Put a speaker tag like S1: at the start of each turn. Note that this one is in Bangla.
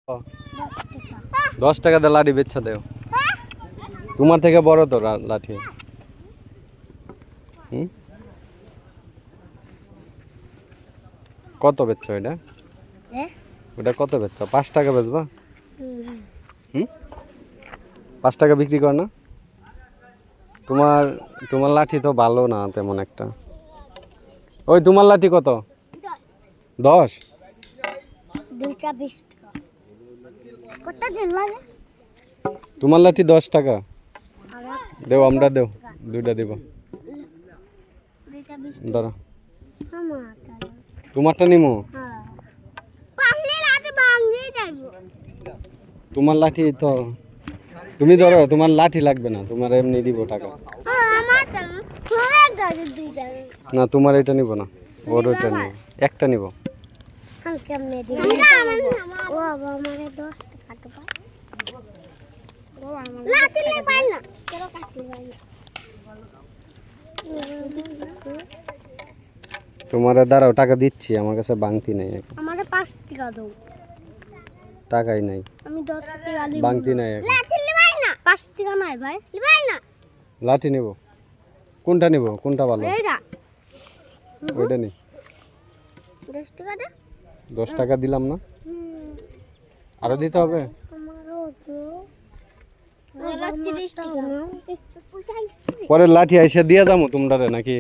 S1: 10 টাকা দিয়ে লাঠি বেচা দেও। তোমার থেকে বড় তো লাঠি। কত বেচছো এটা? ওটা কত বেচছো? 5 টাকা বেচবা? 5 টাকা বিক্রি কর না? তোমার লাঠি তো ভালো না তেমন একটা। ওই তোমার লাঠি কত? 10?
S2: 2টা 20 টাকা। কত দিন লাগে?
S1: তোমার লাঠি 10 টাকা। দেও, আমরা দেও, 2টা দেব।
S2: 2টা 20
S1: দাঁড়া,
S2: আমারটা।
S1: তোমারটা নিমু।
S2: হ্যাঁ, পারলে লাঠি ভাঙিয়ে যাইবো।
S1: তোমার লাঠি তো তুমি ধরো, তোমার লাঠি লাগবে না, তোমার এমনি দিব টাকা।
S2: আমারটা তোমার দাও 2টা।
S1: না, তোমার এটা নিব না, ওর ওইটা নিব, একটা নিব।
S2: আমি কেমনে দিব? ও বাবা, আমারে 10 টাকা তো পাই। ও আমার লাঠি লে পাই না, কেন কাটলি পাই না?
S1: তোমারে দাঁড়াও, টাকা দিচ্ছি, আমার কাছে বাংতি নাই এখন।
S2: আমারে 5 টাকা দাও।
S1: টাকাই নাই,
S2: আমি 10 টাকা দিব।
S1: বাংতি নাই এখন।
S2: লাঠি লে পাই না, 5 টাকা নাই ভাই, লে পাই না।
S1: লাঠি নিব, কোনটা নিব, কোনটা ভালো?
S2: এইটা
S1: ওইটা নি।
S2: 10 টাকা দে।
S1: 10 টাকা দিলাম না, আরো দিতে হবে।
S2: আমারও তো লাঠি 30 টাকা।
S1: পরে লাঠি আইসা দিয়া যাবো তোমরা নাকি?